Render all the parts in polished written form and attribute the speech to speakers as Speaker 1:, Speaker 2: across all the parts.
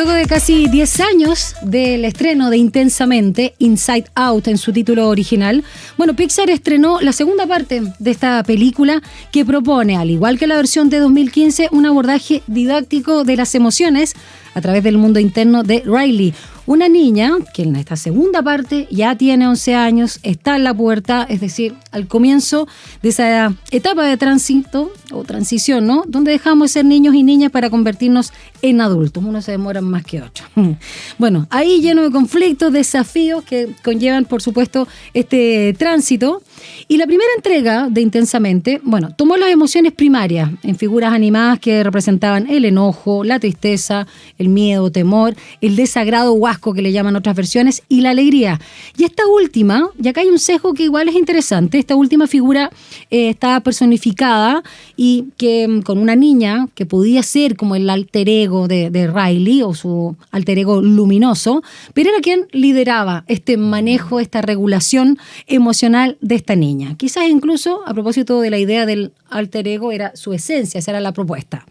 Speaker 1: Luego de casi 10 años del estreno de Intensamente, Inside Out en su título original, Pixar estrenó la segunda parte de esta película que propone, al igual que la versión de 2015, un abordaje didáctico de las emociones a través del mundo interno de Riley, una niña que en esta segunda parte ya tiene 11 años, está en la pubertad, es decir, al comienzo de esa etapa de tránsito o transición, ¿no? Donde dejamos de ser niños y niñas para convertirnos en adultos. Unos se demoran más que otros. Bueno, ahí lleno de conflictos, desafíos que conllevan, por supuesto, este tránsito. Y la primera entrega de Intensamente, tomó las emociones primarias en figuras animadas que representaban el enojo, la tristeza, el miedo, temor, el desagrado o asco que le llaman otras versiones y la alegría. Y esta última, y acá hay un sesgo que igual es interesante, esta última figura está personificada y que con una niña que podía ser como el alter ego de Riley o su alter ego luminoso, pero era quien lideraba este manejo, esta regulación emocional de esta niña. Quizás incluso, a propósito de la idea del alter ego, era su esencia, esa era la propuesta.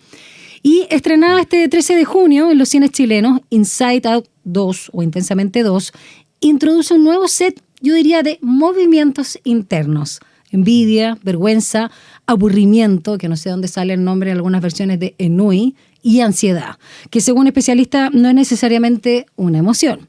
Speaker 1: Y estrenada este 13 de junio en los cines chilenos, Inside Out 2 o Intensamente 2, introduce un nuevo set, yo diría, de movimientos internos. Envidia, vergüenza, aburrimiento, que no sé dónde sale el nombre en algunas versiones de ennui, y ansiedad, que según especialistas no es necesariamente una emoción.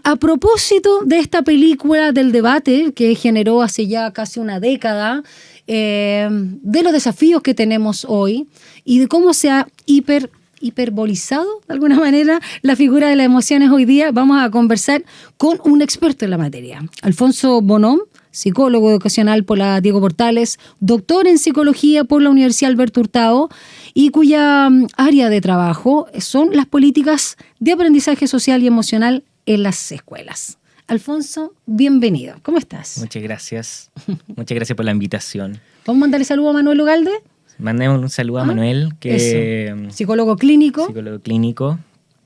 Speaker 1: A propósito de esta película del debate que generó hace ya casi una década, de los desafíos que tenemos hoy y de cómo se ha hiperbolizado de alguna manera la figura de las emociones hoy día, vamos a conversar con un experto en la materia. Alfonso Bonhom, psicólogo educacional por la Diego Portales, doctor en psicología por la Universidad Alberto Hurtado y cuya área de trabajo son las políticas de aprendizaje social y emocional en las escuelas. Alfonso, bienvenido. ¿Cómo estás?
Speaker 2: Muchas gracias. Muchas gracias por la invitación.
Speaker 1: ¿Vamos a mandarle saludo a Manuel Ugalde?
Speaker 2: Mandemos un saludo a Manuel, que
Speaker 1: eso. Psicólogo clínico.
Speaker 2: Psicólogo clínico.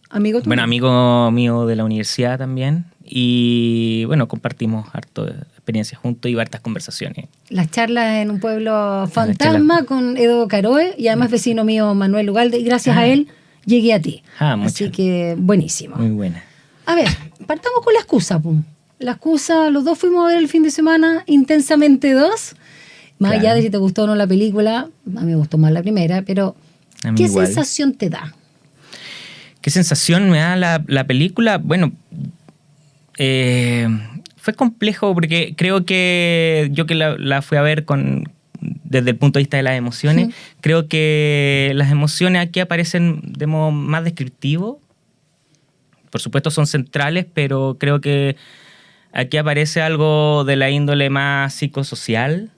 Speaker 1: Amigo tuyo.
Speaker 2: Amigo mío de la universidad también. Y compartimos harto experiencias juntos y hartas conversaciones.
Speaker 1: Las charlas en un pueblo fantasma con Edo Caroe y además vecino mío Manuel Ugalde. Y gracias a él llegué a ti. Así que buenísimo.
Speaker 2: Muy buena.
Speaker 1: A ver, partamos con la excusa, pum. La excusa, los dos fuimos a ver el fin de semana Intensamente 2. Más allá de si te gustó o no la película, a mí me gustó más la primera, pero ¿qué igual sensación te da?
Speaker 2: ¿Qué sensación me da la película? Fue complejo porque creo que yo que la fui a ver desde el punto de vista de las emociones, creo que las emociones aquí aparecen de modo más descriptivo. Por supuesto son centrales, pero creo que aquí aparece algo de la índole más psicosocial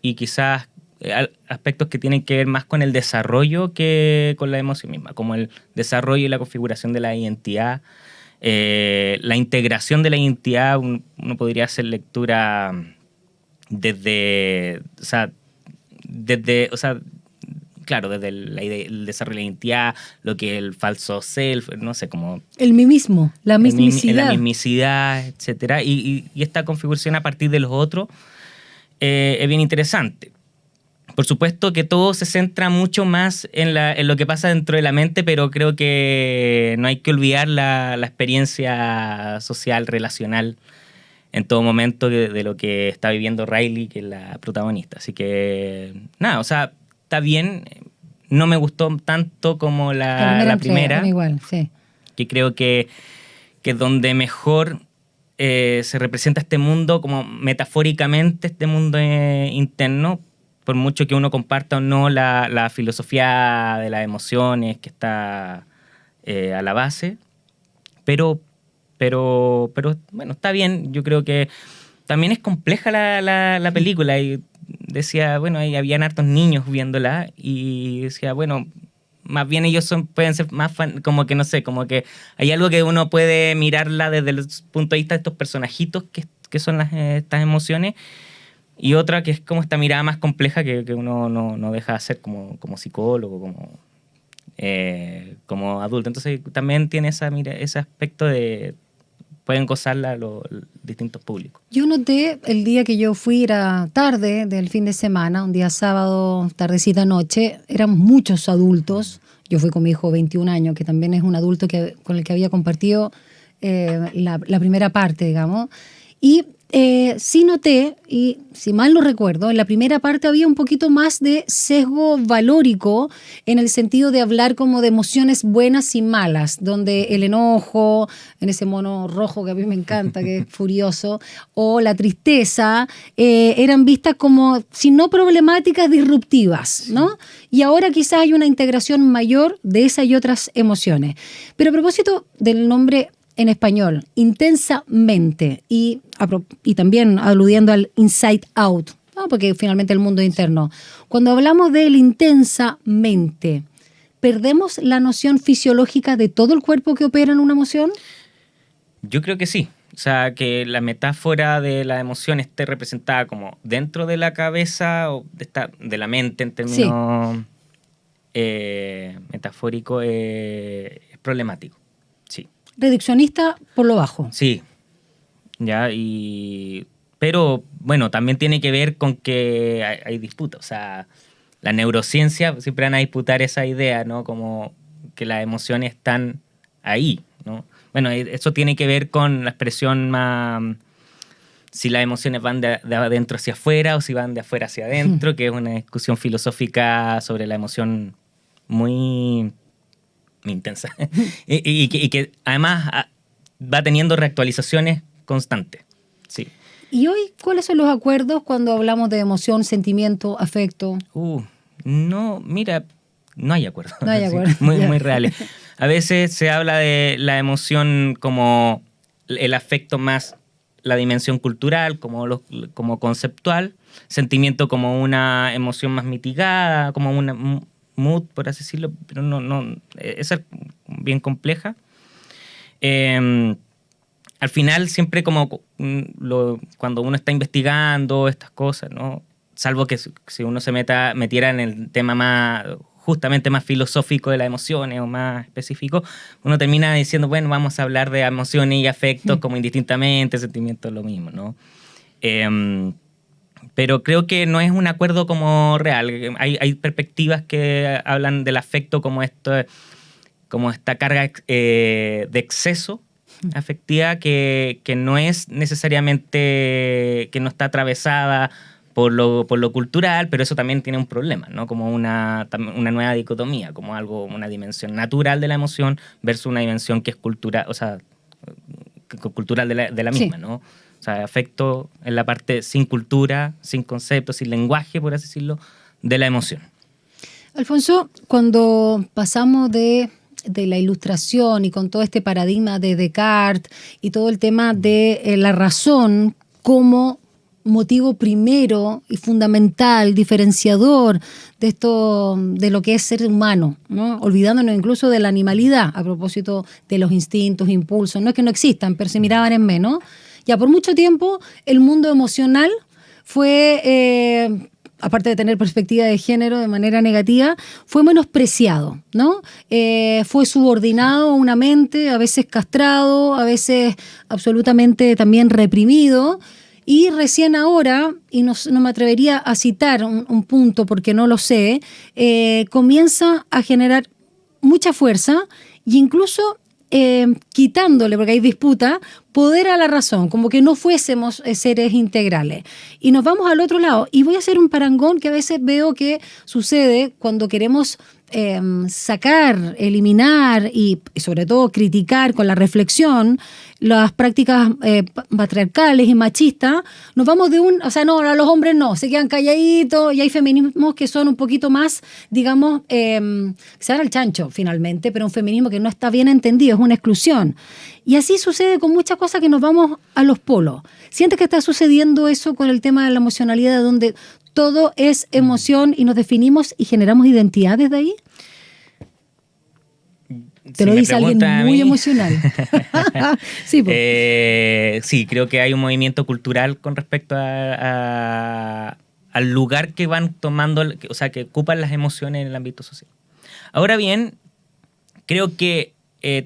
Speaker 2: y quizás aspectos que tienen que ver más con el desarrollo que con la emoción misma, como el desarrollo y la configuración de la identidad, la integración de la identidad. Uno podría hacer lectura desde el desarrollo de la identidad, lo que es el falso self, no sé, como...
Speaker 1: El mimismo, la mismicidad.
Speaker 2: La mismicidad, etcétera. Y esta configuración a partir de los otros es bien interesante. Por supuesto que todo se centra mucho más en lo que pasa dentro de la mente, pero creo que no hay que olvidar la experiencia social, relacional, en todo momento de lo que está viviendo Riley, que es la protagonista. Así que, está bien. No me gustó tanto como la primera.
Speaker 1: Igual, sí.
Speaker 2: Que creo que es donde mejor se representa este mundo, como metafóricamente, este mundo interno, por mucho que uno comparta o no la filosofía de las emociones que está a la base. Pero está bien. Yo creo que también es compleja la película y decía, ahí habían hartos niños viéndola y decía, más bien ellos pueden ser más como que no sé, como que hay algo que uno puede mirarla desde el punto de vista de estos personajitos que son estas emociones, y otra que es como esta mirada más compleja que uno no deja de hacer como psicólogo, como adulto. Entonces también tiene ese aspecto de... pueden gozarla los distintos públicos.
Speaker 1: Yo noté el día que yo fui, era tarde del fin de semana, un día sábado, tardecita noche, eran muchos adultos Yo fui con mi hijo de 21 años, que también es un adulto con el que había compartido la primera parte, digamos. Y sí noté, y si mal no recuerdo, en la primera parte había un poquito más de sesgo valórico en el sentido de hablar como de emociones buenas y malas, donde el enojo, en ese mono rojo que a mí me encanta, que es furioso, o la tristeza, eran vistas como, si no problemáticas, disruptivas, ¿no? Y ahora quizás hay una integración mayor de esas y otras emociones. Pero a propósito del nombre en español, intensamente, y también aludiendo al inside out, ¿no? Porque finalmente el mundo es interno. Cuando hablamos del intensamente, ¿perdemos la noción fisiológica de todo el cuerpo que opera en una emoción?
Speaker 2: Yo creo que sí. O sea, que la metáfora de la emoción esté representada como dentro de la cabeza o de la mente en términos metafóricos es problemático. Sí.
Speaker 1: Reduccionista por lo bajo.
Speaker 2: Sí, ya, pero bueno, también tiene que ver con que hay disputas. O sea, la neurociencia siempre van a disputar esa idea, ¿no? Como que las emociones están ahí, ¿no? Bueno, eso tiene que ver con la expresión más, si las emociones van de adentro hacia afuera o si van de afuera hacia adentro, que es una discusión filosófica sobre la emoción muy intensa y que además va teniendo reactualizaciones constantes. Sí.
Speaker 1: ¿Y hoy cuáles son los acuerdos cuando hablamos de emoción, sentimiento, afecto?
Speaker 2: No, mira, no hay acuerdo.
Speaker 1: No hay acuerdo.
Speaker 2: Sí, muy reales. A veces se habla de la emoción como el afecto más la dimensión cultural, como conceptual, sentimiento como una emoción más mitigada, como una mood, por así decirlo, pero no es bien compleja. Al final, siempre como cuando uno está investigando estas cosas, ¿no? Salvo que si uno se metiera en el tema justamente más filosófico de las emociones o más específico, uno termina diciendo, bueno, vamos a hablar de emociones y afectos como indistintamente, sentimientos lo mismo, ¿no? Pero creo que no es un acuerdo como real. Hay perspectivas que hablan del afecto como esta carga de exceso afectiva que no es necesariamente, que no está atravesada por lo cultural, pero eso también tiene un problema, ¿no? Como una nueva dicotomía, como una dimensión natural de la emoción versus una dimensión que es cultural, o sea, cultural de la misma, sí. ¿no? O sea, afecto en la parte sin cultura, sin concepto, sin lenguaje, por así decirlo, de la emoción.
Speaker 1: Alfonso, cuando pasamos de la ilustración y con todo este paradigma de Descartes y todo el tema de la razón como motivo primero y fundamental, diferenciador de lo que es ser humano, ¿no? Olvidándonos incluso de la animalidad a propósito de los instintos, impulsos, no es que no existan, pero se miraban en menos. Ya por mucho tiempo el mundo emocional fue, aparte de tener perspectiva de género de manera negativa, fue menospreciado, ¿no? Fue subordinado a una mente, a veces castrado, a veces absolutamente también reprimido. Y recién ahora, y no me atrevería a citar un punto porque no lo sé, comienza a generar mucha fuerza e incluso quitándole, porque hay disputa, poder a la razón, como que no fuésemos seres integrales. Y nos vamos al otro lado. Y voy a hacer un parangón que a veces veo que sucede cuando queremos sacar, eliminar y sobre todo criticar con la reflexión las prácticas patriarcales y machistas. Nos vamos o sea, no, a los hombres no, se quedan calladitos y hay feminismos que son un poquito más, digamos, se dan al chancho finalmente, pero un feminismo que no está bien entendido, es una exclusión. Y así sucede con muchas cosas que nos vamos a los polos. ¿Sientes que está sucediendo eso con el tema de la emocionalidad, donde todo es emoción y nos definimos y generamos identidad desde ahí? Te lo dice alguien muy emocional.
Speaker 2: Sí, sí, creo que hay un movimiento cultural con respecto al lugar que van tomando, o sea, que ocupan las emociones en el ámbito social. Ahora bien, creo que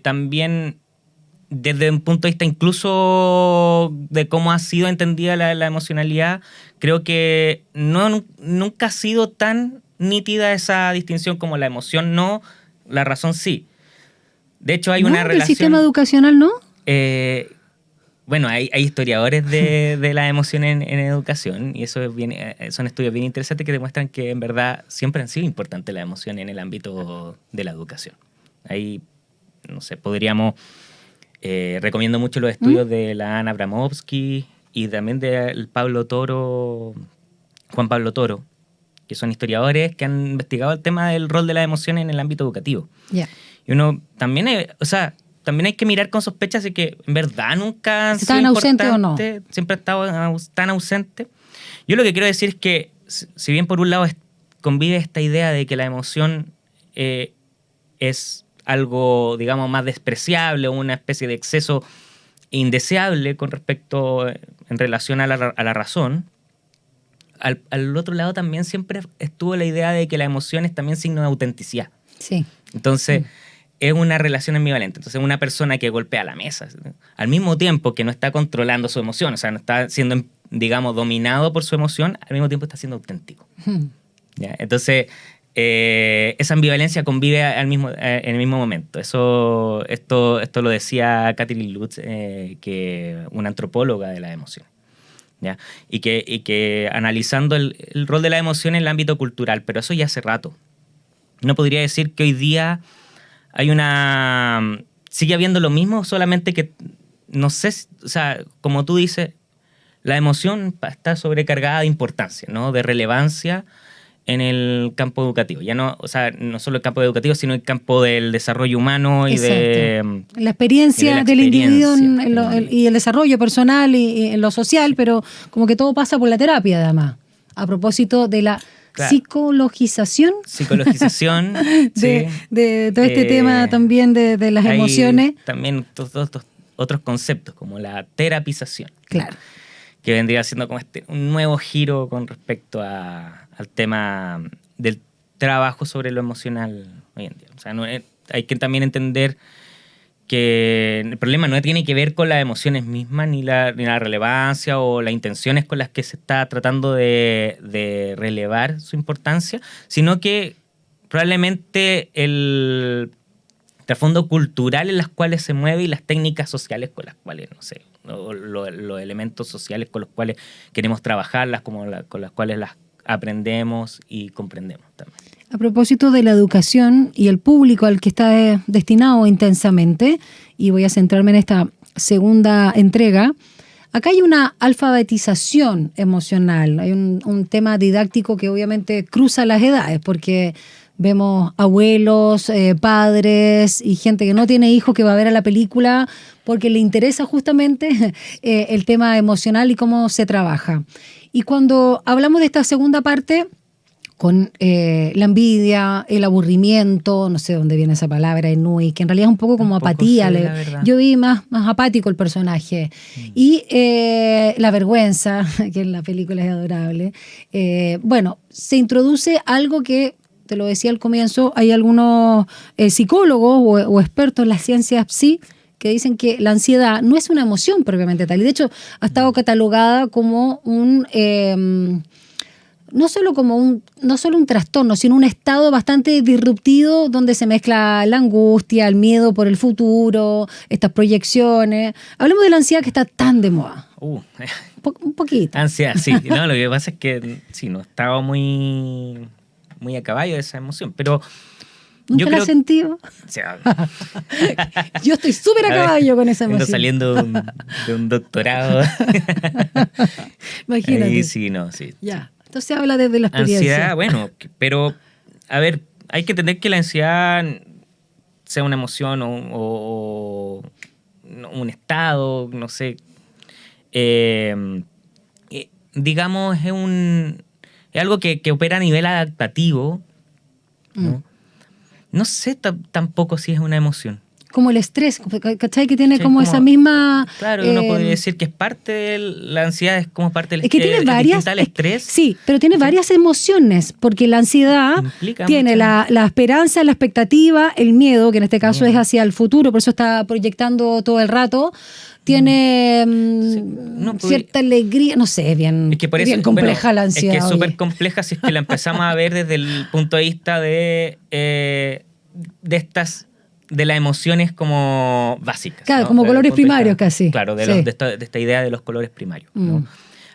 Speaker 2: también desde un punto de vista incluso de cómo ha sido entendida la emocionalidad, creo que nunca ha sido tan nítida esa distinción como la emoción no la razón sí. De hecho, hay
Speaker 1: ¿No?
Speaker 2: una
Speaker 1: ¿Del
Speaker 2: relación...
Speaker 1: sistema educacional no?
Speaker 2: Bueno, hay historiadores de las emociones en educación y eso son estudios bien interesantes que demuestran que en verdad siempre han sido importantes las emociones en el ámbito de la educación. Ahí, no sé, recomiendo mucho los estudios de la Ana Abramovsky y también del Juan Pablo Toro, que son historiadores que han investigado el tema del rol de las emociones en el ámbito educativo.
Speaker 1: Yeah.
Speaker 2: Y uno también, también hay que mirar con sospechas de que en verdad nunca han sido
Speaker 1: ¿están ausentes o no?
Speaker 2: Siempre han estado tan ausentes. Yo lo que quiero decir es que, si bien por un lado convive esta idea de que la emoción es algo, digamos, más despreciable o una especie de exceso indeseable con respecto en relación a la razón, al otro lado también siempre estuvo la idea de que la emoción es también signo de autenticidad.
Speaker 1: Sí.
Speaker 2: Entonces, es una relación ambivalente. Entonces, una persona que golpea la mesa, al mismo tiempo que no está controlando su emoción, o sea, no está siendo, digamos, dominado por su emoción, al mismo tiempo está siendo auténtico. ¿Ya? Entonces, esa ambivalencia convive en el mismo momento. Esto lo decía Catherine Lutz, que una antropóloga de las emociones. ¿Ya? Y que analizando el rol de la emoción en el ámbito cultural, pero eso ya hace rato. No podría decir que hoy día sigue habiendo lo mismo, solamente que, no sé, o sea, como tú dices, la emoción está sobrecargada de importancia, ¿no? De relevancia en el campo educativo. Ya no, o sea, no solo el campo educativo, sino el campo del desarrollo humano y de
Speaker 1: la experiencia del individuo y el desarrollo personal y en lo social, pero como que todo pasa por la terapia, además. A propósito de la psicologización
Speaker 2: sí.
Speaker 1: de todo este tema también de las emociones.
Speaker 2: También todos estos otros conceptos, como la terapización.
Speaker 1: Claro.
Speaker 2: Que vendría siendo como un nuevo giro con respecto al tema del trabajo sobre lo emocional hoy en día. O sea, hay que también entender que el problema no tiene que ver con las emociones mismas, ni la relevancia o las intenciones con las que se está tratando de relevar su importancia, sino que probablemente el trasfondo cultural en las cuales se mueve y las técnicas sociales con las cuales, no sé, los elementos sociales con los cuales queremos trabajarlas, con las cuales las aprendemos y comprendemos también.
Speaker 1: A propósito de la educación y el público al que está destinado intensamente, y voy a centrarme en esta segunda entrega, acá hay una alfabetización emocional, hay un tema didáctico que obviamente cruza las edades, porque vemos abuelos, padres y gente que no tiene hijos que va a ver a la película porque le interesa justamente el tema emocional y cómo se trabaja. Y cuando hablamos de esta segunda parte, con la envidia, el aburrimiento, no sé dónde viene esa palabra, Inui, que en realidad es un poco como apatía. Yo vi más apático el personaje. Y la vergüenza, que en la película es adorable. Bueno, se introduce algo que, te lo decía al comienzo, hay algunos psicólogos o expertos en las ciencias psi que dicen que la ansiedad no es una emoción propiamente tal. Y de hecho ha estado catalogada como no solo un trastorno, sino un estado bastante disruptivo donde se mezcla la angustia, el miedo por el futuro, estas proyecciones. Hablemos de la ansiedad que está tan de moda. Un poquito.
Speaker 2: Ansiedad, sí. No, lo que pasa es que sí, no estaba muy a caballo de esa emoción, pero
Speaker 1: ¿nunca la has sentido?
Speaker 2: O sea,
Speaker 1: yo estoy súper a caballo con esa emoción.
Speaker 2: Saliendo de un doctorado.
Speaker 1: Imagínate.
Speaker 2: Ahí sí, no, sí.
Speaker 1: Ya. Entonces habla desde la experiencia.
Speaker 2: Ansiedad, bueno, pero, a ver, hay que entender que la ansiedad sea una emoción o un estado, no sé. Digamos, es algo que opera a nivel adaptativo, ¿no? No sé tampoco si es una emoción.
Speaker 1: Como el estrés, ¿cachai? Que tiene como esa misma...
Speaker 2: Claro, uno podría decir que es parte de la ansiedad, es como parte del
Speaker 1: estrés. Es que tiene varias...
Speaker 2: estrés.
Speaker 1: Sí, pero tiene varias emociones, porque la ansiedad tiene la esperanza, la expectativa, el miedo, que en este caso es hacia el futuro, por eso está proyectando todo el rato. Tiene cierta alegría, no sé, bien compleja la ansiedad.
Speaker 2: Es que es súper compleja si es que la empezamos a ver desde el punto de vista de de las emociones como básicas.
Speaker 1: Claro,
Speaker 2: ¿no?
Speaker 1: como
Speaker 2: Desde el
Speaker 1: colores
Speaker 2: punto de
Speaker 1: primarios
Speaker 2: vista,
Speaker 1: casi.
Speaker 2: Claro,
Speaker 1: Sí.
Speaker 2: de esta idea de los colores primarios. ¿no?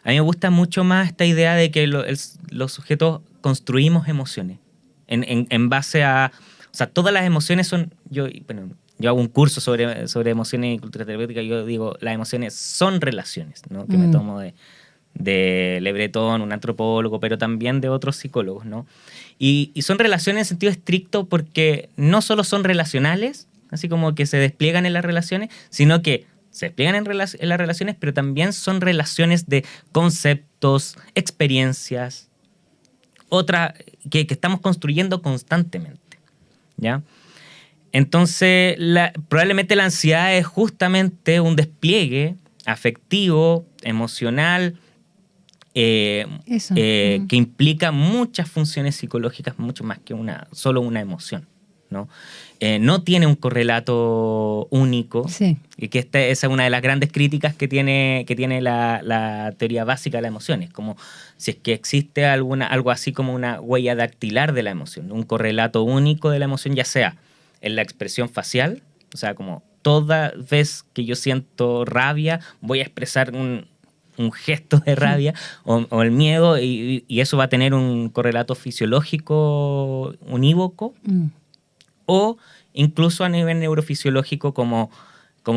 Speaker 2: A mí me gusta mucho más esta idea de que los sujetos construimos emociones en base a... O sea, todas las emociones son... Yo hago un curso sobre emociones y cultura terapéutica y yo digo, las emociones son relaciones, ¿no? Que me tomo de Le Breton, un antropólogo, pero también de otros psicólogos, ¿no? Y son relaciones en sentido estricto porque no solo son relacionales, así como que se despliegan en las relaciones, sino que se despliegan en las relaciones, pero también son relaciones de conceptos, experiencias, otras que estamos construyendo constantemente, ¿ya? Entonces, probablemente la ansiedad es justamente un despliegue afectivo, emocional, que implica muchas funciones psicológicas, mucho más que solo una emoción, ¿no? No tiene un correlato único,
Speaker 1: sí.
Speaker 2: Y que esa es una de las grandes críticas que tiene la teoría básica de las emociones, como si es que existe algo así como una huella dactilar de la emoción, un correlato único de la emoción, ya sea en la expresión facial, o sea, como toda vez que yo siento rabia, voy a expresar un gesto de rabia o el miedo y eso va a tener un correlato fisiológico unívoco o incluso a nivel neurofisiológico como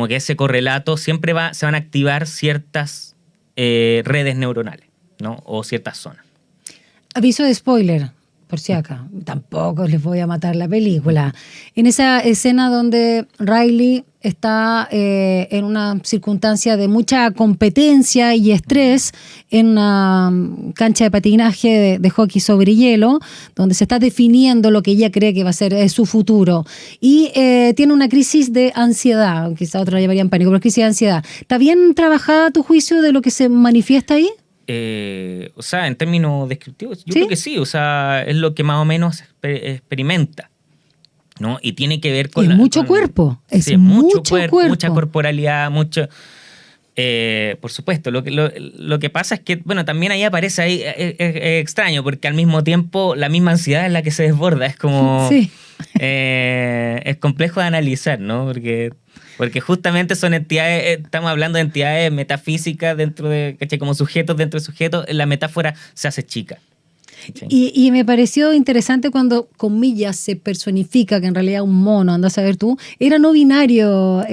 Speaker 2: que ese correlato siempre se van a activar ciertas redes neuronales, ¿no? O ciertas zonas.
Speaker 1: Aviso de spoiler, por si acá. Tampoco les voy a matar la película. En esa escena donde Riley está en una circunstancia de mucha competencia y estrés en una cancha de patinaje de hockey sobre hielo, donde se está definiendo lo que ella cree que va a ser su futuro. Y tiene una crisis de ansiedad, quizá otros la llamarían pánico, pero crisis de ansiedad. ¿Está bien trabajada a tu juicio de lo que se manifiesta ahí?
Speaker 2: O sea, en términos descriptivos, yo
Speaker 1: ¿Sí?
Speaker 2: creo que sí, o sea, es lo que más o menos experimenta, ¿no? Y tiene que ver con...
Speaker 1: mucho cuerpo,
Speaker 2: sí, mucho cuerpo, mucha corporalidad, mucho... por supuesto, lo que pasa es que, bueno, también ahí aparece, es extraño, porque al mismo tiempo la misma ansiedad es la que se desborda, es como...
Speaker 1: Sí.
Speaker 2: Es complejo de analizar, ¿no? Porque justamente son entidades, estamos hablando de entidades metafísicas dentro de, ¿cachai? Como sujetos dentro de sujetos, la metáfora se hace chica.
Speaker 1: Y me pareció interesante cuando, comillas, se personifica que en realidad un mono, anda a saber tú, era no binario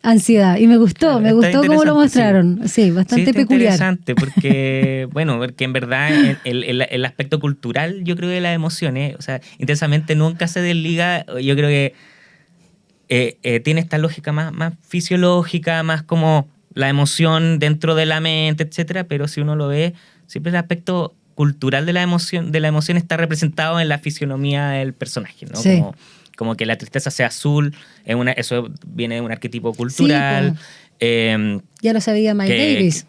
Speaker 1: ansiedad. Y me gustó cómo lo mostraron. Sí, bastante peculiar.
Speaker 2: Interesante porque, porque en verdad el aspecto cultural, yo creo que las emociones, o sea, intensamente nunca se desliga, yo creo que tiene esta lógica más fisiológica, más como la emoción dentro de la mente, etcétera, pero si uno lo ve, siempre el aspecto cultural de la emoción está representado en la fisionomía del personaje, ¿no?
Speaker 1: Sí.
Speaker 2: Como que la tristeza sea azul, eso viene de un arquetipo cultural.
Speaker 1: Sí, ya lo sabía Miles Davis.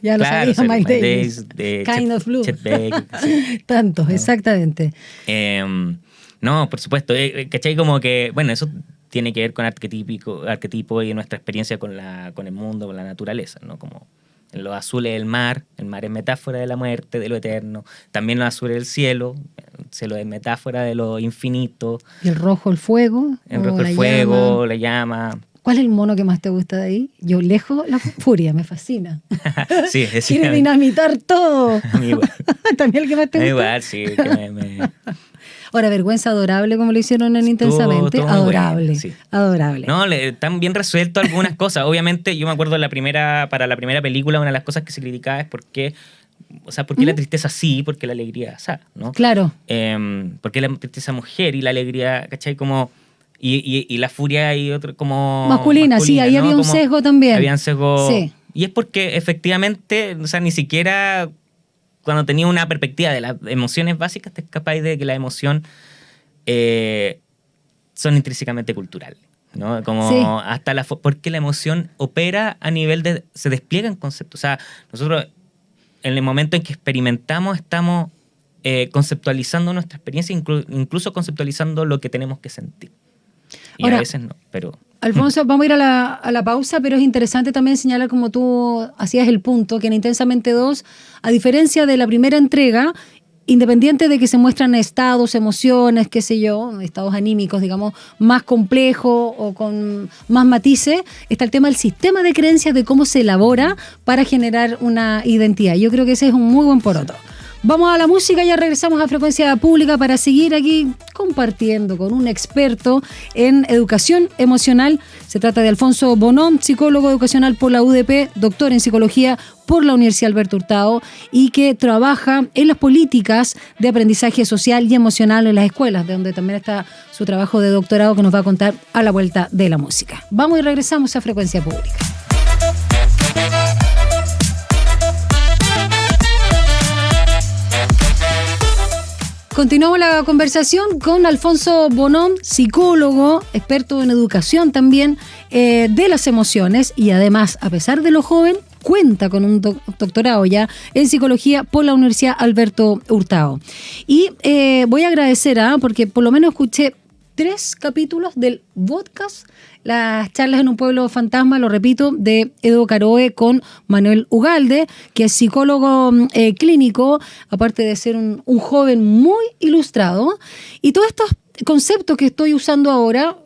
Speaker 1: Ya lo
Speaker 2: claro,
Speaker 1: sabía Miles Davis.
Speaker 2: De
Speaker 1: Kind of Blue.
Speaker 2: Chet Baker, sí.
Speaker 1: Tantos, exactamente.
Speaker 2: No, por supuesto. ¿Cachai? Como que, bueno, eso tiene que ver con arquetipo y nuestra experiencia con el mundo, con la naturaleza, ¿no? Como en los azules el mar es metáfora de la muerte, de lo eterno. También los azules el cielo es metáfora de lo infinito.
Speaker 1: ¿Y el rojo el fuego?
Speaker 2: El rojo el fuego, la llama.
Speaker 1: ¿Cuál es el mono que más te gusta de ahí? Yo lejos la furia, me fascina.
Speaker 2: Sí,
Speaker 1: quiere dinamitar todo.
Speaker 2: A mí igual.
Speaker 1: ¿También el que más te gusta?
Speaker 2: Igual, sí.
Speaker 1: Ahora, vergüenza adorable como lo hicieron en Intensamente. Adorable, bueno, sí. Adorable.
Speaker 2: No, están bien resuelto algunas cosas. Obviamente, yo me acuerdo para la primera película, una de las cosas que se criticaba es por qué la tristeza sí, por qué la alegría sí, ¿no?
Speaker 1: Claro.
Speaker 2: ¿Por qué la tristeza mujer y la alegría, ¿cachai? Como... Y la furia y otro como...
Speaker 1: Masculina, sí, ahí, ¿no? Había un sesgo también.
Speaker 2: Había un sesgo...
Speaker 1: Sí.
Speaker 2: Y es porque efectivamente, o sea, ni siquiera... Cuando tenía una perspectiva de las emociones básicas, te es capaz de que las emociones son intrínsecamente culturales, ¿no? Como
Speaker 1: sí.
Speaker 2: hasta porque la emoción opera a nivel de... Se despliega en conceptos. O sea, nosotros en el momento en que experimentamos estamos conceptualizando nuestra experiencia, incluso conceptualizando lo que tenemos que sentir. Y ahora, a veces no, pero...
Speaker 1: Alfonso, vamos a ir a la pausa, pero es interesante también señalar, como tú hacías el punto, que en Intensamente 2, a diferencia de la primera entrega, independiente de que se muestran estados, emociones, qué sé yo, estados anímicos, digamos, más complejos o con más matices, está el tema del sistema de creencias, de cómo se elabora para generar una identidad. Yo creo que ese es un muy buen poroto. Vamos a la música, ya regresamos a Frecuencia Pública para seguir aquí compartiendo con un experto en educación emocional. Se trata de Alfonso Bonón, psicólogo educacional por la UDP, doctor en psicología por la Universidad Alberto Hurtado y que trabaja en las políticas de aprendizaje social y emocional en las escuelas, de donde también está su trabajo de doctorado que nos va a contar a la vuelta de la música. Vamos y regresamos a Frecuencia Pública. Continuamos la conversación con Alfonso Bonón, psicólogo, experto en educación también de las emociones y además, a pesar de lo joven, cuenta con un doctorado ya en psicología por la Universidad Alberto Hurtado. Y voy a agradecer, porque por lo menos escuché 3 capítulos del podcast Las charlas en un pueblo fantasma, lo repito, de Edo Caroe con Manuel Ugalde, que es psicólogo clínico, aparte de ser un joven muy ilustrado. Y todos estos conceptos que estoy usando ahora,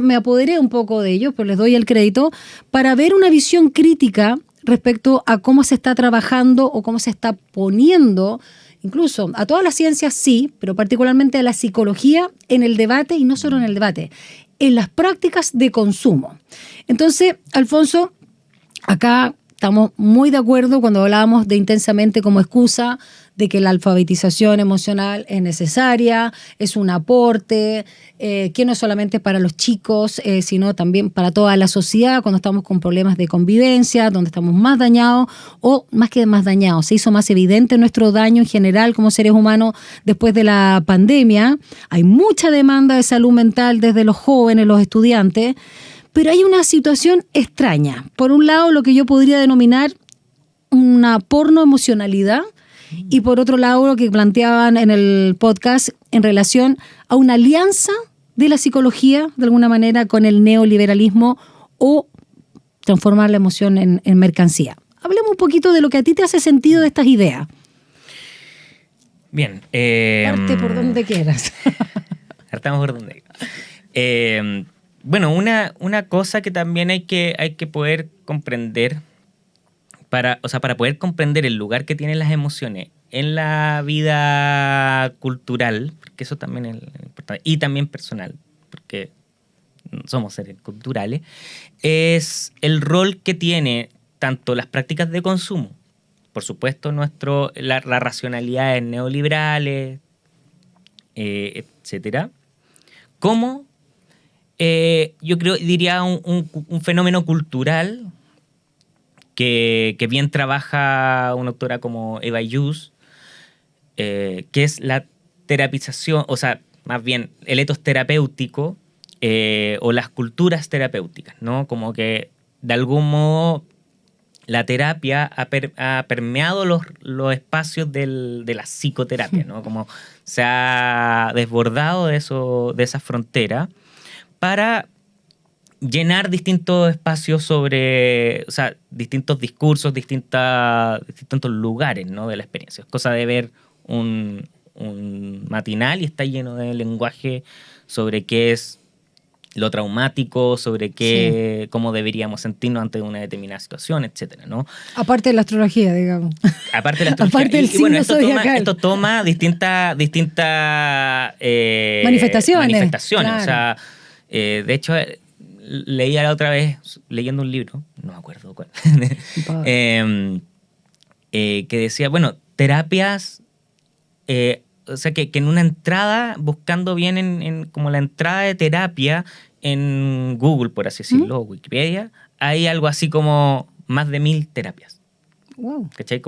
Speaker 1: me apoderé un poco de ellos, pero les doy el crédito, para ver una visión crítica respecto a cómo se está trabajando o cómo se está poniendo incluso a todas las ciencias sí, pero particularmente a la psicología en el debate, y no solo en el debate, en las prácticas de consumo. Entonces, Alfonso, acá estamos muy de acuerdo cuando hablábamos de intensamente como excusa de que la alfabetización emocional es necesaria, es un aporte, que no solamente para los chicos, sino también para toda la sociedad cuando estamos con problemas de convivencia, donde estamos más dañados, o más que más dañados, se hizo más evidente nuestro daño en general como seres humanos después de la pandemia. Hay mucha demanda de salud mental desde los jóvenes, los estudiantes, pero hay una situación extraña. Por un lado, lo que yo podría denominar una pornoemocionalidad, y por otro lado, lo que planteaban en el podcast en relación a una alianza de la psicología, de alguna manera, con el neoliberalismo o transformar la emoción en mercancía. Hablemos un poquito de lo que a ti te hace sentido de estas ideas.
Speaker 2: Bien.
Speaker 1: Parte por donde quieras.
Speaker 2: Partamos por donde quieras. Bueno, una cosa que también hay que poder comprender, para poder comprender el lugar que tienen las emociones en la vida cultural, porque eso también es importante, y también personal, porque somos seres culturales, es el rol que tiene tanto las prácticas de consumo, por supuesto la racionalidades neoliberales, etcétera, como yo diría un fenómeno cultural que bien trabaja una autora como Eva Illouz, que es la terapización, o sea, más bien el etos terapéutico o las culturas terapéuticas, ¿no? Como que de algún modo la terapia ha permeado los espacios de la psicoterapia, ¿no? Como se ha desbordado de esa frontera para llenar distintos espacios sobre, o sea, distintos discursos, distintos lugares, ¿no? De la experiencia. Es cosa de ver un matinal y está lleno de lenguaje sobre qué es lo traumático, sobre cómo deberíamos sentirnos ante una determinada situación, etcétera, ¿no?
Speaker 1: Aparte de la astrología, digamos.
Speaker 2: Aparte de la astrología.
Speaker 1: Aparte del signo zodiacal.
Speaker 2: Esto toma distintas
Speaker 1: manifestaciones.
Speaker 2: Claro. O sea, de hecho, leía la otra vez, leyendo un libro, no me acuerdo cuál, que decía, bueno, terapias, o sea, que en una entrada, buscando bien en como la entrada de terapia en Google, por así decirlo, o Wikipedia, hay algo así como más de 1000 terapias.
Speaker 1: Wow.
Speaker 2: ¿Cachai?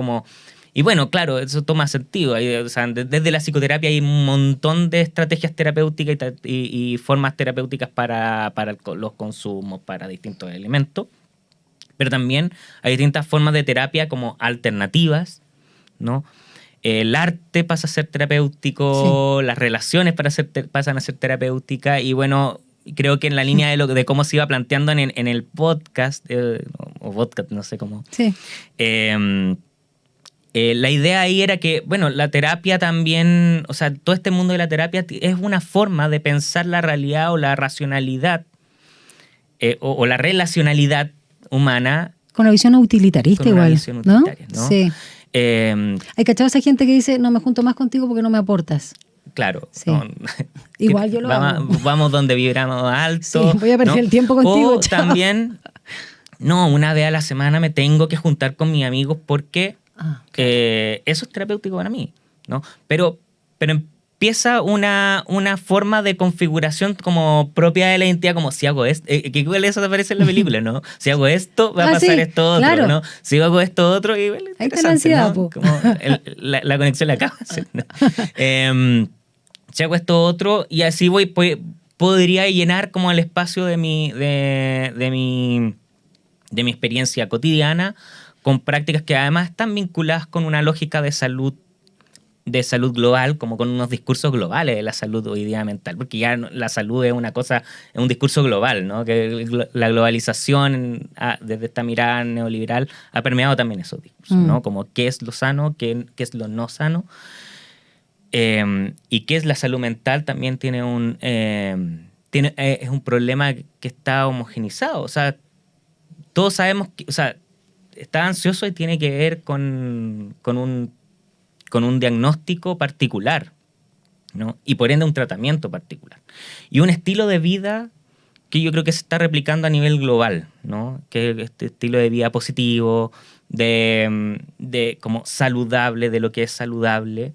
Speaker 2: Y bueno, claro, eso toma sentido. O sea, desde la psicoterapia hay un montón de estrategias terapéuticas y formas terapéuticas para los consumos, para distintos elementos. Pero también hay distintas formas de terapia como alternativas, ¿no? El arte pasa a ser terapéutico, las relaciones pasan a ser terapéuticas, y bueno, creo que en la línea de cómo se iba planteando en el podcast, o podcast, no sé cómo.
Speaker 1: Sí.
Speaker 2: La idea ahí era que, bueno, la terapia también, o sea, todo este mundo de la terapia es una forma de pensar la realidad o la racionalidad o la relacionalidad humana.
Speaker 1: Con una visión utilitarista
Speaker 2: Con una
Speaker 1: igual,
Speaker 2: visión utilitaria, ¿no?
Speaker 1: Sí.
Speaker 2: Eh,
Speaker 1: Hay cachado esa gente que dice, no me junto más contigo porque no me aportas.
Speaker 2: Claro.
Speaker 1: Sí. Igual yo lo hago.
Speaker 2: Vamos donde vibramos alto.
Speaker 1: Sí, voy a perder
Speaker 2: ¿no?
Speaker 1: el tiempo contigo.
Speaker 2: O también, no, una vez a la semana me tengo que juntar con mis amigos porque eso es terapéutico para mí, ¿no? Pero empieza una forma de configuración como propia de la identidad, como si hago esto, que igual eso te aparece en la película, ¿no? Si hago esto, va a pasar esto otro,
Speaker 1: claro.
Speaker 2: ¿no? Si hago esto otro, igual
Speaker 1: ahí está la ansiedad,
Speaker 2: ¿no? Como la conexión la acaba de hacer, ¿no? Si hago esto otro, y así podría llenar como el espacio de mi experiencia cotidiana con prácticas que además están vinculadas con una lógica de salud global, como con unos discursos globales de la salud hoy día mental, porque ya la salud es una cosa, es un discurso global, ¿no? Que la globalización desde esta mirada neoliberal ha permeado también esos discursos, ¿no? Como qué es lo sano, qué es lo no sano, y qué es la salud mental también tiene es un problema que está homogenizado, o sea, todos sabemos que, o sea, está ansioso y tiene que ver con un diagnóstico particular, ¿no? Y por ende un tratamiento particular. Y un estilo de vida que yo creo que se está replicando a nivel global, ¿no? Que es este estilo de vida positivo, de como saludable, de lo que es saludable,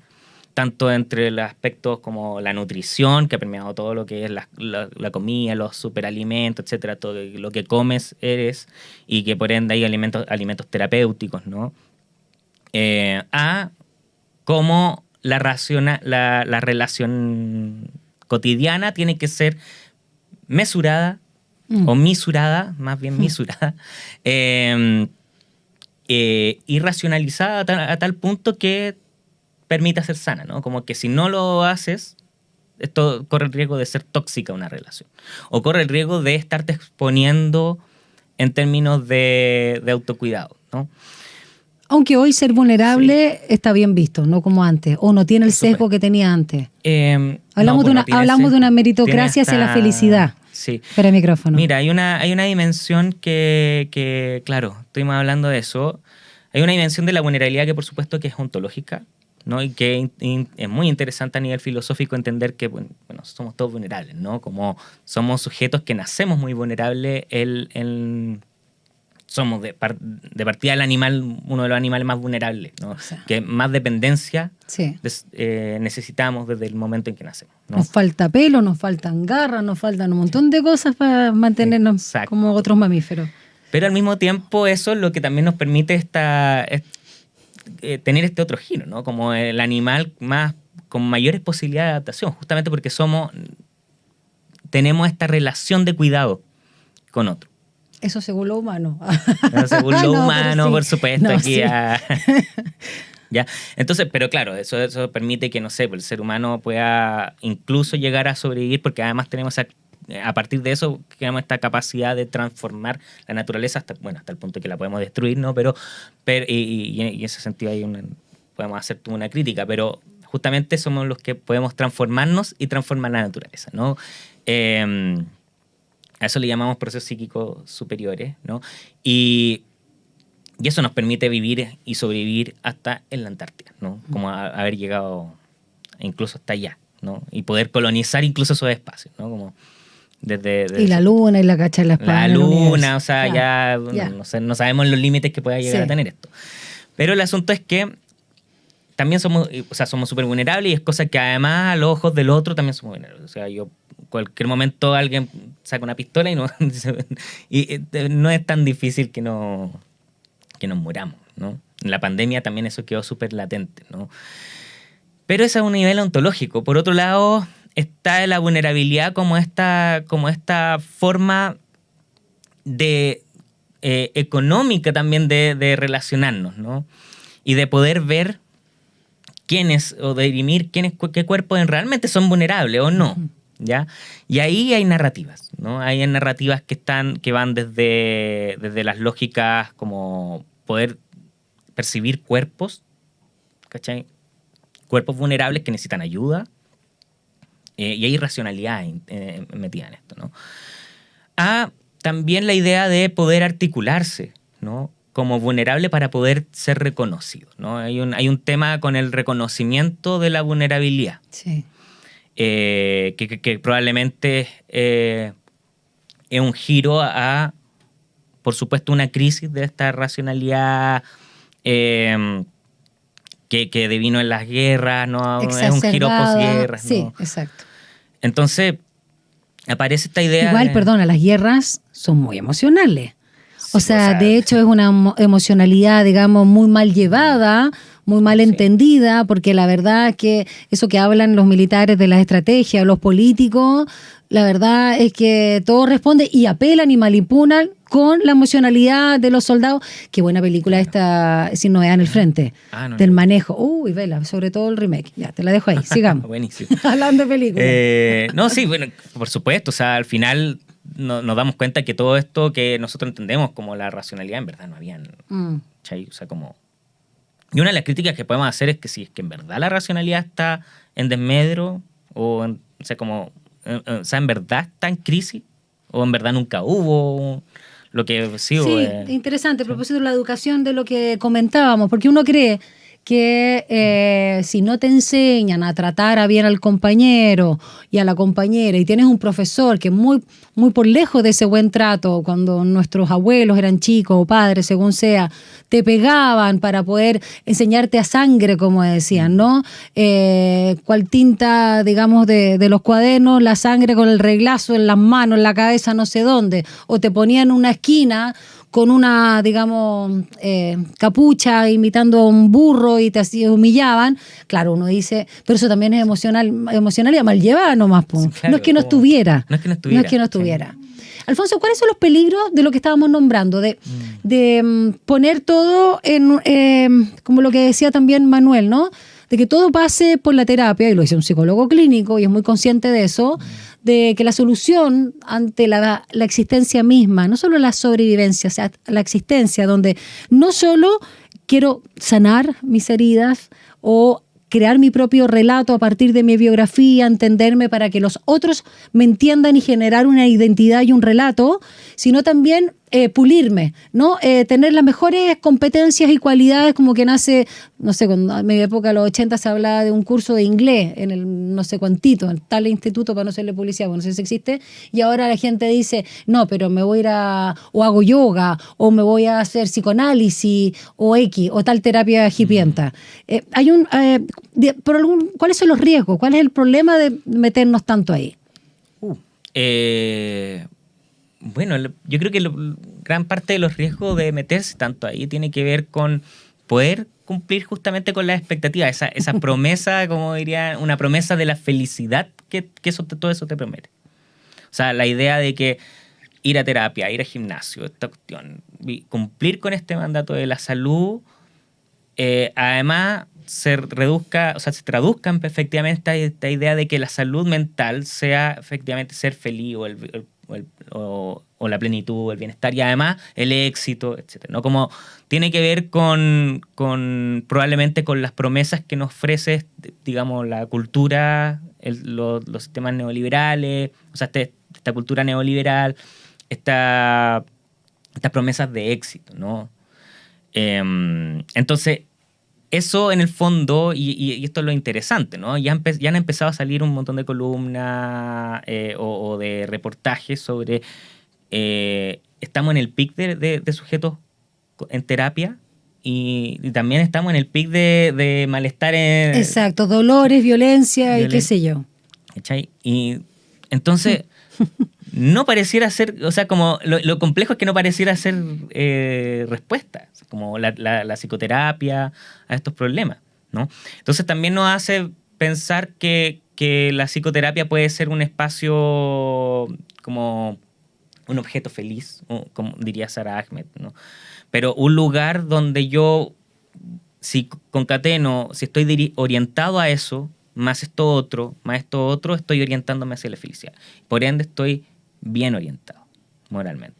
Speaker 2: tanto entre los aspectos como la nutrición, que ha permeado todo lo que es la comida, los superalimentos, etcétera, todo lo que comes eres, y que por ende hay alimentos terapéuticos, ¿no? A cómo la relación cotidiana tiene que ser mesurada, o misurada, más bien misurada, y racionalizada a tal punto que permita ser sana, ¿no? Como que si no lo haces, esto corre el riesgo de ser tóxica una relación. O corre el riesgo de estarte exponiendo en términos de autocuidado, ¿no?
Speaker 1: Aunque hoy ser vulnerable está bien visto, no como antes, o no tiene el sesgo que tenía antes. Hablamos de una meritocracia hacia la felicidad.
Speaker 2: Sí.
Speaker 1: Espera el micrófono.
Speaker 2: Mira, hay una dimensión que, claro, estuvimos hablando de eso. Hay una dimensión de la vulnerabilidad que por supuesto que es ontológica, ¿no? Y que es muy interesante a nivel filosófico entender que, bueno, somos todos vulnerables, ¿no? Como somos sujetos que nacemos muy vulnerables, somos de partida el animal, uno de los animales más vulnerables, ¿no? O sea, que más dependencia necesitamos desde el momento en que nacemos, ¿no?
Speaker 1: Nos falta pelo, nos faltan garras, nos faltan un montón de cosas para mantenernos como otros mamíferos.
Speaker 2: Pero al mismo tiempo eso es lo que también nos permite tener este otro giro, ¿no? Como el animal con mayores posibilidades de adaptación, justamente porque tenemos esta relación de cuidado con otro.
Speaker 1: Eso según lo humano.
Speaker 2: Según lo humano, sí. Por supuesto,
Speaker 1: no,
Speaker 2: aquí
Speaker 1: sí.
Speaker 2: ¿Ya? Entonces, pero claro, eso permite que, no sé, el ser humano pueda incluso llegar a sobrevivir, porque además tenemos a partir de eso tenemos esta capacidad de transformar la naturaleza hasta el punto que la podemos destruir, ¿no? Y en ese sentido podemos hacer toda una crítica, pero justamente somos los que podemos transformarnos y transformar la naturaleza, ¿no? A eso le llamamos procesos psíquicos superiores, ¿no? Y eso nos permite vivir y sobrevivir hasta en la Antártida, ¿no? Como haber llegado incluso hasta allá, ¿no? Y poder colonizar incluso esos espacios, ¿no? Como y
Speaker 1: la luna y la cacha en la espalda.
Speaker 2: La luna, o sea, ya. No sabemos los límites que pueda llegar a tener esto. Pero el asunto es que también somos súper vulnerables, y es cosa que además a los ojos del otro también somos vulnerables. O sea, en cualquier momento alguien saca una pistola y no es tan difícil que nos muramos, ¿no? En la pandemia también eso quedó súper latente, ¿no? Pero eso es un nivel ontológico. Por otro lado, está la vulnerabilidad como esta forma de económica también de relacionarnos, ¿no? Y de poder ver quiénes, o de dirimir qué cuerpos realmente son vulnerables o no, ¿ya? Y ahí hay narrativas, ¿no? Hay narrativas que van desde las lógicas como poder percibir cuerpos, ¿cachai? Cuerpos vulnerables que necesitan ayuda, y hay irracionalidad metida en esto, ¿no? También la idea de poder articularse, ¿no? Como vulnerable para poder ser reconocido, ¿no? Hay un tema con el reconocimiento de la vulnerabilidad.
Speaker 1: Sí.
Speaker 2: Que probablemente es un giro por supuesto, una crisis de esta racionalidad que devino en las guerras, ¿no? Es un giro posguerras, ¿no?
Speaker 1: Sí, exacto.
Speaker 2: Entonces, aparece esta idea.
Speaker 1: Igual, perdona, las guerras son muy emocionales.
Speaker 2: Sí,
Speaker 1: o sea, de hecho es una emocionalidad, digamos, muy mal llevada, muy mal entendida, porque la verdad es que eso que hablan los militares de las estrategias, los políticos, la verdad es que todo responde y apelan y manipulan con la emocionalidad de los soldados. Qué buena película esta, Sin Novedad en el Frente, del manejo. Uy, vela, sobre todo el remake. Ya, te la dejo ahí, sigamos.
Speaker 2: Buenísimo.
Speaker 1: Hablando de películas.
Speaker 2: No, sí, bueno, por supuesto, o sea, al final nos damos cuenta que todo esto que nosotros entendemos como la racionalidad, en verdad no habían. ¿Cachai? O sea, como... Y una de las críticas que podemos hacer es que si es que en verdad la racionalidad está en desmedro, o sea, como... o sea, en verdad está en crisis, o en verdad nunca hubo... Lo que sí,
Speaker 1: interesante, a propósito de la educación, de lo que comentábamos, porque uno cree que si no te enseñan a tratar a bien al compañero y a la compañera, y tienes un profesor que muy, muy por lejos de ese buen trato, cuando nuestros abuelos eran chicos o padres, según sea, te pegaban para poder enseñarte a sangre, como decían, ¿no? Cual tinta, digamos, de los cuadernos, la sangre con el reglazo en las manos, en la cabeza, no sé dónde, o te ponían en una esquina con una, digamos, capucha imitando a un burro y te humillaban. Claro, uno dice, pero eso también es emocionalidad mal llevada nomás. Sí, claro, no es que no estuviera. No es que no estuviera. Sí. Alfonso, ¿cuáles son los peligros de lo que estábamos nombrando? De poner todo en, como lo que decía también Manuel, ¿no? De que todo pase por la terapia, y lo dice un psicólogo clínico y es muy consciente de eso, de que la solución ante la existencia misma, no solo la sobrevivencia, o sea, la existencia, donde no solo quiero sanar mis heridas o crear mi propio relato a partir de mi biografía, entenderme para que los otros me entiendan y generar una identidad y un relato, sino también pulirme, ¿no? Tener las mejores competencias y cualidades, como que nace, no sé, cuando a mi época, en los 80, se hablaba de un curso de inglés en el no sé cuantito, en tal instituto, para no hacerle publicidad, bueno, no sé si existe, y ahora la gente dice, no, pero me voy a ir o hago yoga, o me voy a hacer psicoanálisis, o X, o tal terapia hipienta. ¿Cuáles son los riesgos? ¿Cuál es el problema de meternos tanto ahí?
Speaker 2: Bueno, yo creo que gran parte de los riesgos de meterse tanto ahí tiene que ver con poder cumplir justamente con las expectativas, esa promesa, como diría, una promesa de la felicidad que todo eso te promete. O sea, la idea de que ir a terapia, ir al gimnasio, esta cuestión, cumplir con este mandato de la salud, además se traduzca efectivamente esta idea de que la salud mental sea efectivamente ser feliz o la plenitud, el bienestar y además el éxito, etc., ¿no? Como tiene que ver con probablemente con las promesas que nos ofrece, digamos, la cultura, los sistemas neoliberales, o sea, esta cultura neoliberal, estas promesas de éxito, ¿no? Entonces, eso en el fondo, y esto es lo interesante, ¿no? Ya han empezado a salir un montón de columnas o de reportajes sobre estamos en el pic de sujetos en terapia y también estamos en el pic de malestar.
Speaker 1: Exacto, dolores, violencia y qué sé yo.
Speaker 2: ¿Cachai? Y entonces... no pareciera ser, o sea, como lo complejo es que no pareciera ser respuesta, como la psicoterapia a estos problemas, ¿no? Entonces también nos hace pensar que la psicoterapia puede ser un espacio como un objeto feliz, como diría Sara Ahmed, ¿no? Pero un lugar donde yo, si concateno, si estoy orientado a eso, más esto otro, estoy orientándome hacia la felicidad. Por ende, estoy bien orientado moralmente.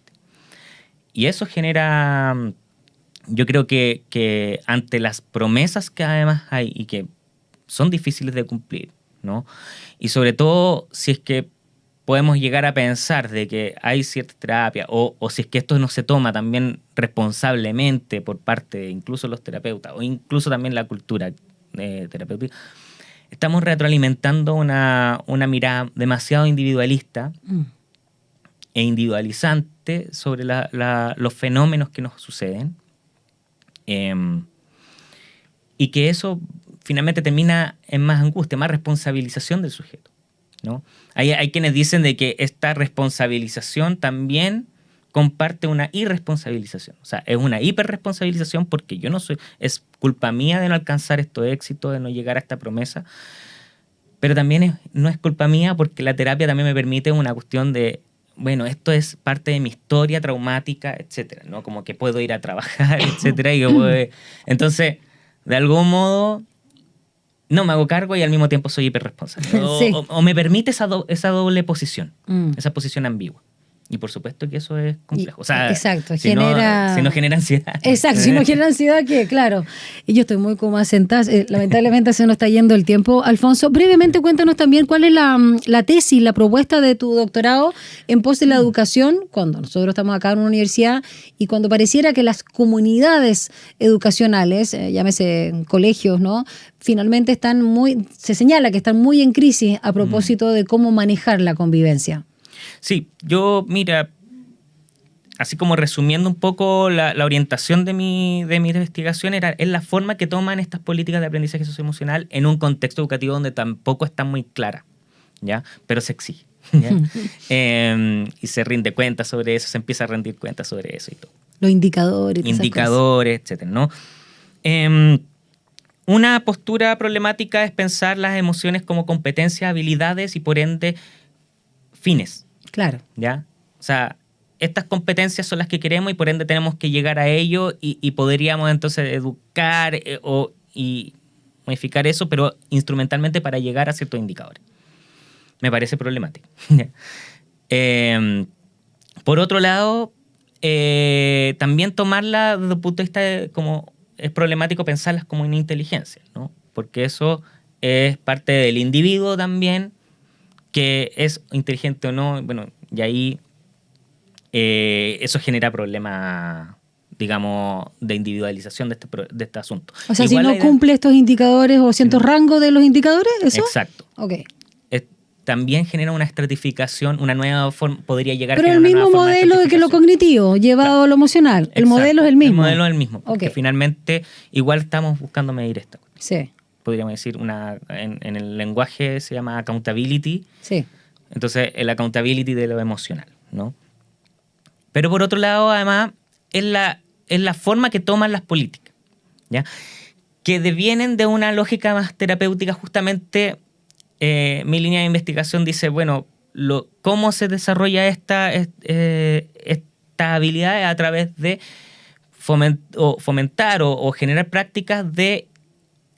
Speaker 2: Y eso genera, yo creo que ante las promesas que además hay y que son difíciles de cumplir, ¿no? Y sobre todo si es que podemos llegar a pensar de que hay cierta terapia o si es que esto no se toma también responsablemente por parte de incluso los terapeutas o incluso también la cultura terapéutica, estamos retroalimentando una mirada demasiado individualista e individualizante sobre los fenómenos que nos suceden, y que eso finalmente termina en más angustia, más responsabilización del sujeto, ¿no? Hay quienes dicen de que esta responsabilización también comparte una irresponsabilización. O sea, es una hiperresponsabilización porque yo no soy... Es culpa mía de no alcanzar estos éxitos, de no llegar a esta promesa. Pero también no es culpa mía porque la terapia también me permite una cuestión de... Bueno, esto es parte de mi historia traumática, etcétera, ¿no? Como que puedo ir a trabajar, etcétera. Entonces, de algún modo... No me hago cargo y al mismo tiempo soy hiperresponsable.
Speaker 1: Sí.
Speaker 2: O me permite esa doble posición, esa posición ambigua. Y por supuesto que eso es complejo. O sea,
Speaker 1: exacto,
Speaker 2: si no genera ansiedad.
Speaker 1: Exacto, si no genera ansiedad, que claro. Y yo estoy muy como asentada. Lamentablemente se nos está yendo el tiempo. Alfonso, brevemente cuéntanos también cuál es la tesis, la propuesta de tu doctorado en pos de la educación, cuando nosotros estamos acá en una universidad y cuando pareciera que las comunidades educacionales, llámese colegios, ¿no? Finalmente se señala que están muy en crisis a propósito de cómo manejar la convivencia.
Speaker 2: Sí, yo, mira, así como resumiendo un poco la orientación de mi investigación, es la forma que toman estas políticas de aprendizaje socioemocional en un contexto educativo donde tampoco está muy clara, ¿ya? Pero se exige, ¿ya? Y se rinde cuenta sobre eso, se empieza a rendir cuenta sobre eso y todo.
Speaker 1: Los indicadores.
Speaker 2: Indicadores, etcétera, ¿no? Una postura problemática es pensar las emociones como competencias, habilidades y por ende fines.
Speaker 1: Claro.
Speaker 2: ¿Ya? O sea, estas competencias son las que queremos y por ende tenemos que llegar a ello y podríamos entonces educar y modificar eso, pero instrumentalmente para llegar a ciertos indicadores. Me parece problemático. Por otro lado, también tomarla desde el punto de vista como es problemático pensarlas como una inteligencia, ¿no? Porque eso es parte del individuo también, que es inteligente o no, bueno, y ahí eso genera problemas, digamos, de individualización de este asunto.
Speaker 1: O sea, igual si no cumple estos indicadores o ciertos rangos de los indicadores, ¿eso?
Speaker 2: Exacto.
Speaker 1: Ok.
Speaker 2: También genera una estratificación, una nueva forma, podría llegar
Speaker 1: a generar
Speaker 2: una nueva forma.
Speaker 1: Pero el mismo modelo que lo cognitivo, llevado a lo emocional. El modelo es el mismo.
Speaker 2: El modelo es el mismo, porque finalmente igual estamos buscando medir esto.
Speaker 1: Sí.
Speaker 2: Podríamos decir, en el lenguaje se llama accountability.
Speaker 1: Sí.
Speaker 2: Entonces, el accountability de lo emocional, ¿no? Pero por otro lado, además, es la forma que toman las políticas, ¿ya? Que devienen de una lógica más terapéutica. Justamente, mi línea de investigación dice, bueno, cómo se desarrolla esta habilidad a través de fomentar o generar prácticas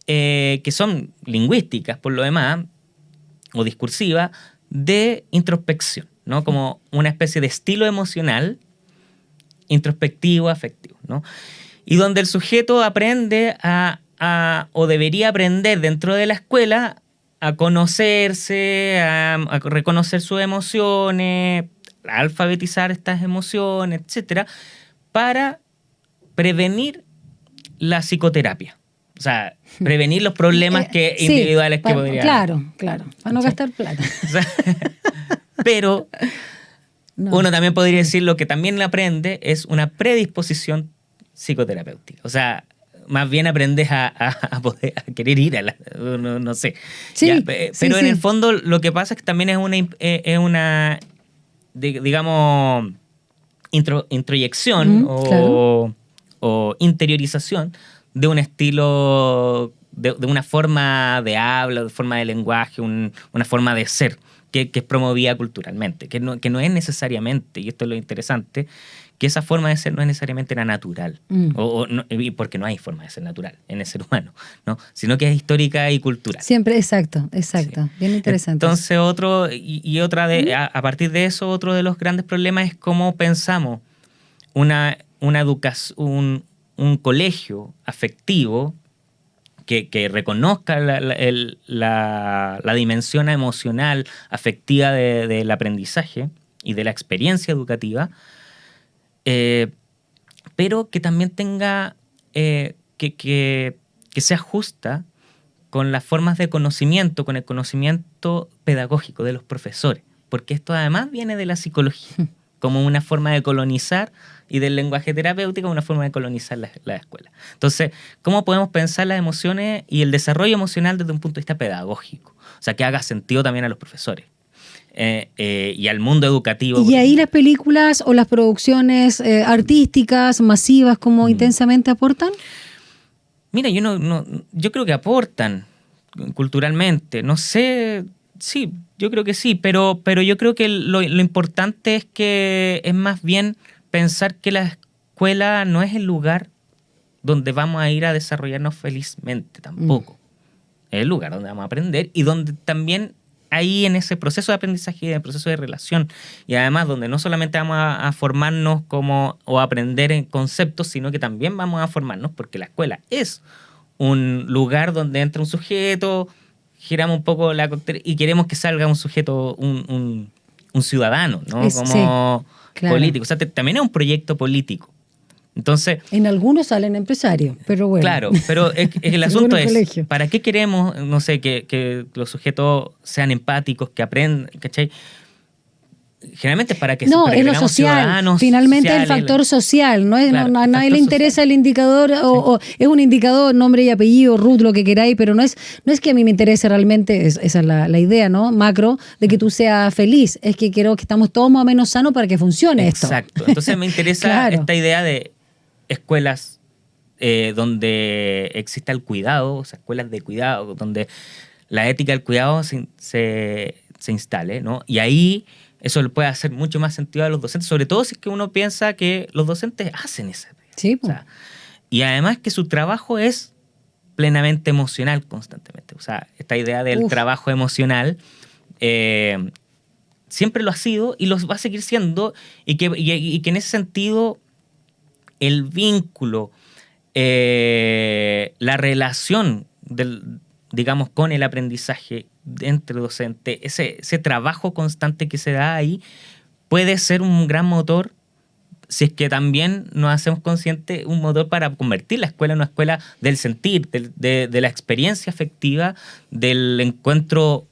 Speaker 2: que son lingüísticas, por lo demás, o discursivas, de introspección, ¿no? Como una especie de estilo emocional introspectivo, afectivo, ¿no? Y donde el sujeto aprende o debería aprender dentro de la escuela a conocerse, a reconocer sus emociones, a alfabetizar estas emociones, etcétera, para prevenir la psicoterapia. O sea, prevenir los problemas individuales que podría haber.
Speaker 1: Claro, para no gastar plata.
Speaker 2: O sea, pero uno también podría decir lo que también le aprende es una predisposición psicoterapéutica. O sea, más bien aprendes a querer ir no sé.
Speaker 1: Sí,
Speaker 2: ya, pero en el fondo lo que pasa es que también es una digamos, introyección o interiorización de un estilo, de una forma de habla, de forma de lenguaje, una forma de ser que es promovida culturalmente, que no es necesariamente, y esto es lo interesante, que esa forma de ser no es necesariamente la natural, porque no hay forma de ser natural en el ser humano, ¿no? Sino que es histórica y cultural.
Speaker 1: Siempre, exacto, sí. Bien interesante.
Speaker 2: Entonces a partir de eso, otro de los grandes problemas es cómo pensamos una educación, un colegio afectivo que reconozca la dimensión emocional, afectiva del aprendizaje y de la experiencia educativa, pero que también tenga, que sea justa con las formas de conocimiento, con el conocimiento pedagógico de los profesores, porque esto además viene de la psicología, como una forma de colonizar, y del lenguaje terapéutico como una forma de colonizar la escuela. Entonces, ¿cómo podemos pensar las emociones y el desarrollo emocional desde un punto de vista pedagógico? O sea, que haga sentido también a los profesores. Y al mundo educativo.
Speaker 1: Y ahí las películas o las producciones artísticas, masivas, como Intensamente aportan.
Speaker 2: Mira, yo creo que aportan culturalmente. No sé, sí, yo creo que sí, pero yo creo que lo importante es que es más bien pensar que la escuela no es el lugar donde vamos a ir a desarrollarnos felizmente tampoco. Es el lugar donde vamos a aprender y donde también ahí en ese proceso de aprendizaje y en el proceso de relación, y además donde no solamente vamos a formarnos o aprender en conceptos, sino que también vamos a formarnos, porque la escuela es un lugar donde entra un sujeto, giramos un poco la cóctel y queremos que salga un sujeto, un ciudadano, ¿no? Como claro, político. O sea, también es un proyecto político. Entonces,
Speaker 1: en algunos salen empresarios, pero bueno.
Speaker 2: Claro, pero el asunto es, ¿para qué queremos, no sé, que los sujetos sean empáticos, que aprendan, ¿cachai? Generalmente es para que
Speaker 1: no, es lo social, finalmente sociales, el factor social, no es, claro, a nadie le interesa social. El indicador, sí, o es un indicador, nombre y apellido, root, lo que queráis, pero no es que a mí me interese realmente, esa es la idea, ¿no? Macro, de que tú seas feliz, es que creo que estamos todos más o menos sanos para que funcione esto.
Speaker 2: Exacto, entonces me interesa claro, esta idea de escuelas donde exista el cuidado, o sea, escuelas de cuidado, donde la ética del cuidado se instale, ¿no? Y ahí eso le puede hacer mucho más sentido a los docentes, sobre todo si es que uno piensa que los docentes hacen eso.
Speaker 1: Sí,
Speaker 2: o sea, y además que su trabajo es plenamente emocional constantemente. O sea, esta idea del trabajo emocional siempre lo ha sido y lo va a seguir siendo, y que en ese sentido el vínculo, la relación digamos, con el aprendizaje entre docentes, ese trabajo constante que se da ahí, puede ser un gran motor, si es que también nos hacemos conscientes, un motor para convertir la escuela en una escuela del sentir, de la experiencia afectiva, del encuentro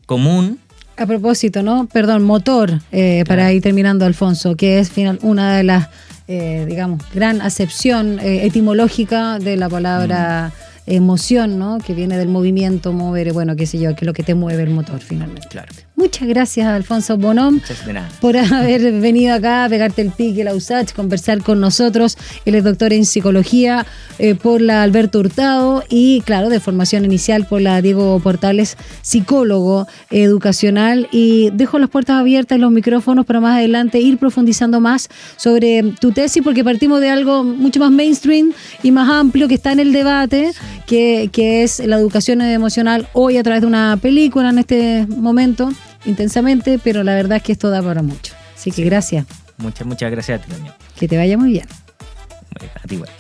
Speaker 2: común.
Speaker 1: A propósito, ¿no? Perdón, motor, para ir terminando, Alfonso, que es una de las, digamos, gran acepción etimológica de la palabra emoción, ¿no? Que viene del movimiento, mover, bueno, qué sé yo, que es lo que te mueve el motor finalmente.
Speaker 2: Claro.
Speaker 1: Muchas gracias, Alfonso Bonhomme, por haber venido acá a pegarte el pique, la USACH, conversar con nosotros. Él es doctor en psicología por la Alberto Hurtado y, claro, de formación inicial por la Diego Portales, psicólogo educacional. Y dejo las puertas abiertas y los micrófonos para más adelante ir profundizando más sobre tu tesis, porque partimos de algo mucho más mainstream y más amplio que está en el debate, que es la educación emocional hoy a través de una película en este momento, Intensamente, pero la verdad es que esto da para mucho. Así que gracias.
Speaker 2: Muchas gracias a ti también.
Speaker 1: Que te vaya muy bien.
Speaker 2: A ti igual.